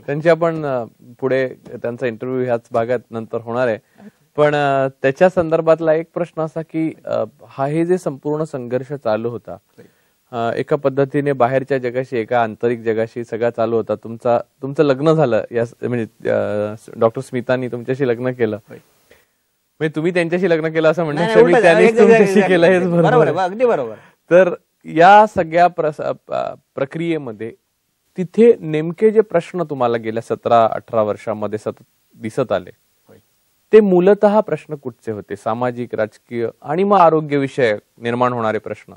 त्यांची आपण पुढे त्यांचा इंटरव्ह्यू ह्याच भागात नंतर होणार आहे. पण त्याच्या संदर्भातला एक प्रश्न असा की हे जे संपूर्ण संघर्ष चालू होता, एका पद्धतीने बाहेरच्या जगाशी, एका आंतरिक जगाशी सगळा चालू होता. तुमचं लग्न झालं, या म्हणजे डॉक्टर स्मितांनी तुमच्याशी लग्न केलं, म्हणजे तुम्ही त्यांच्याशी लग्न केलं असं म्हणण्यापेक्षा त्यांनीच तुमच्याशी केलं, हेच बरोबर, अगदी बरोबर. तर या सगळ्या प्रक्रियेमध्ये तिथे नेमके जे प्रश्न तुम्हाला गेल्या 17-18 वर्षांमध्ये सतत दिसत आले, ते मूलतः प्रश्न कुठचे होते? सामाजिक, राजकीय आणि मग आरोग्य विषयक निर्माण होणारे प्रश्न,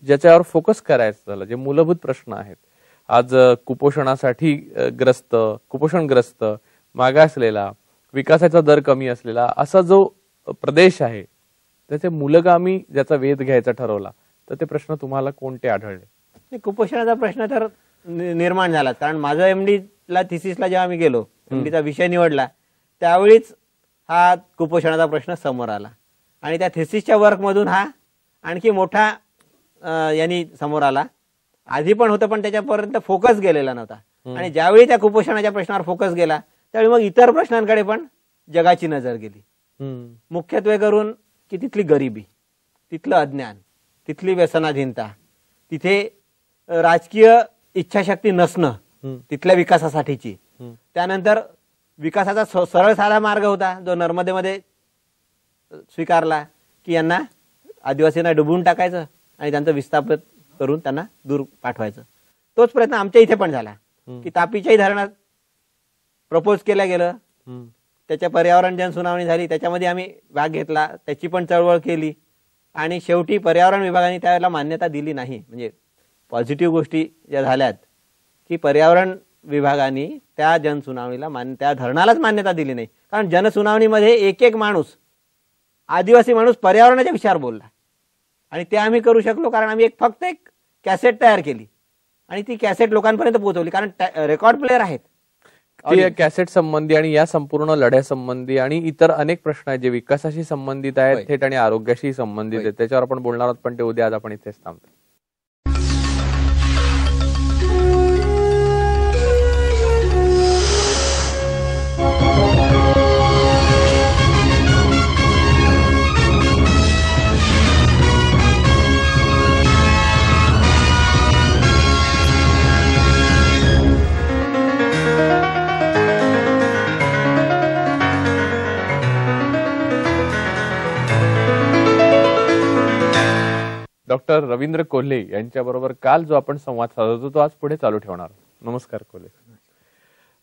ज्याच्यावर फोकस करायचं झालं, जे मूलभूत प्रश्न आहेत. आज कुपोषणासाठी कुपोषणग्रस्त, मागासलेला, विकासाचा दर कमी असलेला असा जो प्रदेश आहे, त्याचे मूलगामी ज्याचा वेध घ्यायचा ठरवला, तर ते प्रश्न तुम्हाला कोणते आढळले? कुपोषणाचा प्रश्न तर निर्माण झाला, कारण माझं एमडी ला थिसिसला जेव्हा मी गेलो, एमडीचा विषय निवडला, त्यावेळीच हा कुपोषणाचा प्रश्न समोर आला. आणि त्या थिसिसच्या वर्कमधून हा आणखी मोठा यांनी समोर आला. आधी पण होतं, पण त्याच्यापर्यंत फोकस गेलेला नव्हता. आणि ज्यावेळी त्या कुपोषणाच्या प्रश्नावर फोकस गेला, त्यावेळी मग इतर प्रश्नांकडे पण जगाची नजर गेली. मुख्यत्वे करून की तिथली गरिबी, तिथलं अज्ञान, तिथली व्यसनाधीनता, तिथे राजकीय इच्छाशक्ती नसणं तिथल्या विकासासाठीची. त्यानंतर विकासाचा सरळ साधा मार्ग होता जो नर्मदेमध्ये स्वीकारला, की यांना आदिवासींना डुबवून टाकायचं आणि त्यांचं विस्थापित करून त्यांना दूर पाठवायचं. तोच प्रयत्न आमच्या इथे पण झाला, की तापीच्याही धरणात प्रपोज केलं गेलं, त्याच्या पर्यावरण जनसुनावणी झाली, त्याच्यामध्ये आम्ही भाग घेतला, त्याची पण चळवळ केली. आणि शेवटी पर्यावरण विभागाने त्यावेळेला मान्यता दिली नाही. म्हणजे पॉझिटिव्ह गोष्टी ज्या झाल्यात, की पर्यावरण विभागाने त्या जनसुनावणीला त्या धरणालाच मान्यता दिली नाही. कारण जनसुनावणीमध्ये एक माणूस, आदिवासी माणूस पर्यावरणाच्या विषयावर बोलला. आणि ते आम्ही करू शकलो कारण आम्ही फक्त एक कॅसेट तयार केली आणि ती कॅसेट लोकांपर्यंत पोहोचवली, कारण रेकॉर्ड प्लेअर आहेत. कॅसेट संबंधी आणि या संपूर्ण लढ्यासंबंधी आणि इतर अनेक प्रश्न आहेत जे विकासाशी संबंधित आहेत, थेट आणि आरोग्याशी संबंधित आहेत, त्याच्यावर आपण बोलणार आहोत. पण ते उद्या, आज आपण इथेच थांबतो. डॉक्टर रवींद्र कोल्हे यांच्याबरोबर काल जो आपण संवाद साधत होतो, तो आज पुढे चालू ठेवणार. नमस्कार कोल्हे.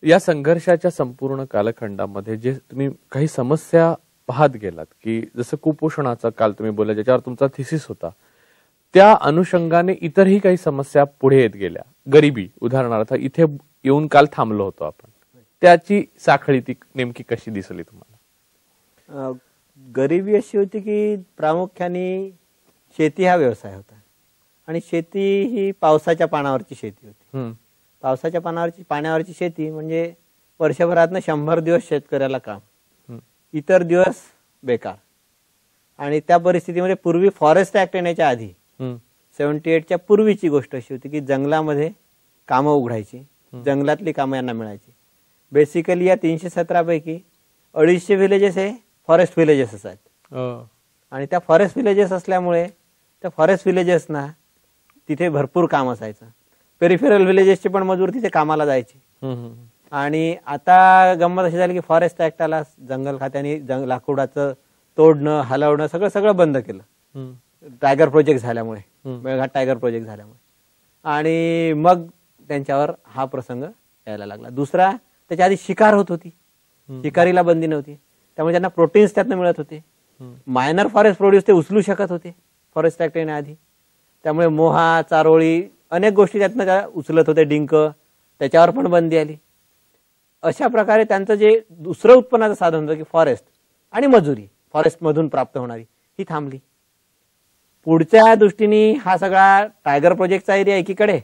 या संघर्षाच्या संपूर्ण कालखंडामध्ये जे तुम्ही काही समस्या पाहत गेलात, की जसं कुपोषणाचा काल तुम्ही बोलला, ज्याच्यावर तुमचा थिसिस होता, त्या अनुषंगाने इतरही काही समस्या पुढे येत गेल्या. गरिबी उदाहरणार्थ, इथे येऊन काल थांबलो होतो आपण, त्याची साखळी ती नेमकी कशी दिसली तुम्हाला? गरिबी अशी होती की प्रामुख्याने शेती हा व्यवसाय होता आणि शेती ही पावसाच्या पाण्यावरची शेती होती. पावसाच्या पाण्यावरची शेती म्हणजे वर्षभरातनं 100 दिवस शेतकऱ्याला काम, इतर दिवस बेकार. आणि त्या परिस्थितीमध्ये पूर्वी फॉरेस्ट ऍक्ट येण्याच्या आधी 78च्या पूर्वीची गोष्ट अशी होती की जंगलामध्ये कामं उघडायची, जंगलातली कामं यांना मिळायची. बेसिकली या 317 पैकी 250 व्हिलेजेस हे फॉरेस्ट व्हिलेजेस आहेत. आणि त्या फॉरेस्ट व्हिलेजेस असल्यामुळे त्या फॉरेस्ट व्हिलेजेसना तिथे भरपूर काम असायचं. पेरिफेरल व्हिलेजेसचे पण मजूर तिथे कामाला जायचे. आणि आता गंमत अशी झाली की फॉरेस्ट ऍक्ट आला, जंगल खात्याने लाकूडाचं तोडणं, हलवणं सगळं बंद केलं टायगर प्रोजेक्ट झाल्यामुळे, मेळघाट टायगर प्रोजेक्ट झाल्यामुळे. आणि मग त्यांच्यावर हा प्रसंग यायला लागला. दुसरा, त्याच्या आधी शिकार होत होती, शिकारीला बंदी नव्हती, त्यामुळे त्यांना प्रोटीन्स त्यातनं मिळत होते. मायनर फॉरेस्ट प्रोड्यूस ते उचलू शकत होते फॉरेस्ट ऍक्ट येण्याआधी. त्यामुळे मोहा, चारोळी अनेक गोष्टी त्यातनं त्या उचलत होते, डिंक, त्याच्यावर पण बंदी आली. अशा प्रकारे त्यांचं जे दुसरं उत्पन्नाचं साधन होतं की फॉरेस्ट आणि मजुरी, फॉरेस्ट मधून प्राप्त होणारी, ही थांबली. पुढच्या दृष्टीने हा सगळा टायगर प्रोजेक्टचा एरिया एकीकडे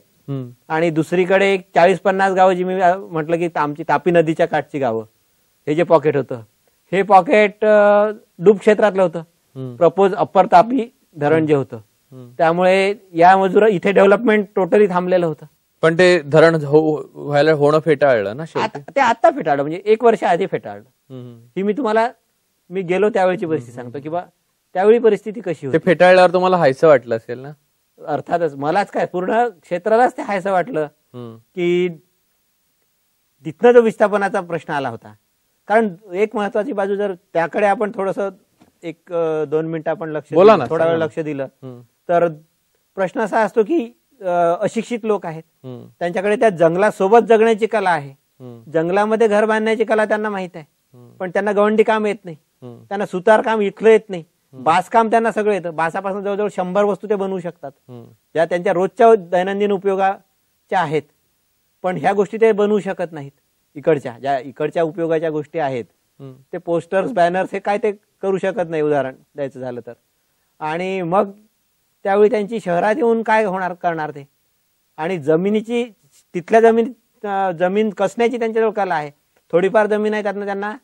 आणि दुसरीकडे 40-50 गावं, जी मी म्हटलं की आमची तापी नदीच्या काठची गावं, हे जे पॉकेट होतं, हे पॉकेट डूब क्षेत्रातलं होतं. प्रपोज अप्पर तापी धरण जे होतं, त्यामुळे या मजुरा इथे डेव्हलपमेंट टोटली थांबलेलं होतं. पण ते धरण व्हायला होणं फेटाळलं ना शेवटी. ते आता फेटाळलं, म्हणजे 1 वर्ष आधी फेटाळलं. हम्म. ही मी तुम्हाला मी गेलो त्यावेळची परिस्थिती सांगतो की बा त्यावेळी परिस्थिती कशी ते होती. फेटाळल्यावर तुम्हाला हायचं वाटलं असेल ना. अर्थातच मलाच काय पूर्ण क्षेत्रालाच ते हायसं वाटलं की तिथनं जो विस्थापनाचा प्रश्न आला होता. कारण एक महत्वाची बाजू, जर त्याकडे आपण थोडंसं 1-2 मिनिटं आपण लक्ष बोला दिलं, ना, थोडा वेळ सांगा ना. लक्ष दिलं तर प्रश्न असा असतो की अशिक्षित लोक आहेत, त्यांच्याकडे त्या जंगलासोबत जगण्याची कला आहे, जंगलामध्ये घर बांधण्याची कला त्यांना माहित आहे, पण त्यांना गवंडी काम येत नाही, त्यांना सुतार काम इथलं येत नाही, बांधकाम त्यांना सगळं येतं. बांसापासून जवळजवळ 100 वस्तू ते बनवू शकतात ज्या त्यांच्या रोजच्या दैनंदिन उपयोगाच्या आहेत. पण ह्या गोष्टी ते बनवू शकत नाहीत. ज्या इकडच्या उपयोगाच्या गोष्टी आहेत ते पोस्टर्स, बॅनर्स हे काय ते करू शकत नाही, उदाहरण द्यायचं झालं तर. आणि मग त्यावेळी त्यांची शहरात येऊन काय करणार ते. आणि जमिनीची तिथल्या जमीन कसण्याची त्यांच्याजवळ कला आहे. थोडीफार जमीन आहे, त्यातनं त्यांना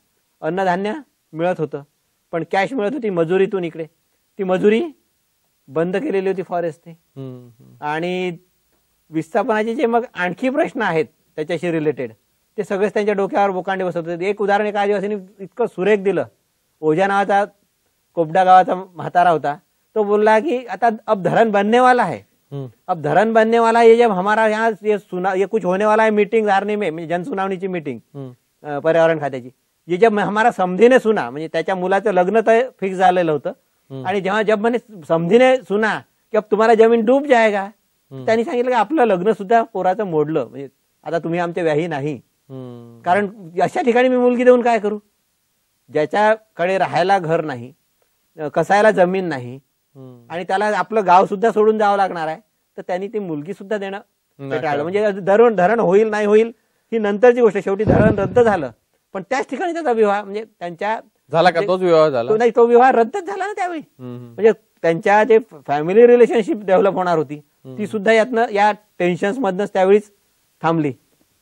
अन्नधान्य मिळत होतं, पण कॅश मिळत होती मजुरीतून. इकडे ती मजुरी बंद केलेली होती फॉरेस्टने. आणि विस्थापनाचे जे मग आणखी प्रश्न आहेत त्याच्याशी रिलेटेड, ते सगळेच त्यांच्या डोक्यावर बोकांडे बसत होते. एक उदाहरण एका आदिवासीने इतकं सुरेख दिलं. ओझा नावाचा कोपडा गावाचा म्हातारा होता. तो बोलला की आता अब धरण बनने वाला है, अब धरण बनने वाला है, ये जब हमारा यहाँ ये कुछ होने वाला है मीटिंग धारने में, म्हणजे जनसुनावणीची मीटिंग पर्यावरण खात्याची. ये जब हमारा समधीने सुना, म्हणजे त्याच्या मुलाचं लग्न तर फिक्स झालेलं होतं. आणि जब मैंने समधीने सुना की अब तुम्हाला जमीन डूब जाएगा, त्यांनी सांगितलं की आपलं लग्न सुद्धा पोराचं मोडलं, म्हणजे आता तुम्ही आमचे व्याही नाही. कारण अशा ठिकाणी मी मुलगी देऊन काय करू, ज्याच्याकडे राहायला घर नाही, कसायला जमीन नाही, आणि त्याला आपलं गाव सुद्धा सोडून जावं लागणार आहे, तर त्यांनी ती मुलगी सुद्धा देणं टाळलं. म्हणजे धरण होईल नाही होईल ही नंतरची गोष्ट. शेवटी धरण रद्द झालं, पण त्याच ठिकाणी त्याचा विवाह, म्हणजे त्यांच्या झाला का तोच विवाह झाला नाही, तो विवाह रद्दच झाला ना त्यावेळी. म्हणजे त्यांच्या जे फॅमिली रिलेशनशिप डेव्हलप होणार होती ती सुद्धा या टेन्शन्स मधनच त्यावेळीच थांबली.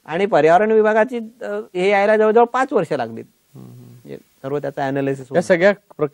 आणि पर्यावरण विभागाची हे यायला जवळजवळ 5 वर्ष लागली. सर्व त्याचा अनालिसिस. या सगळ्या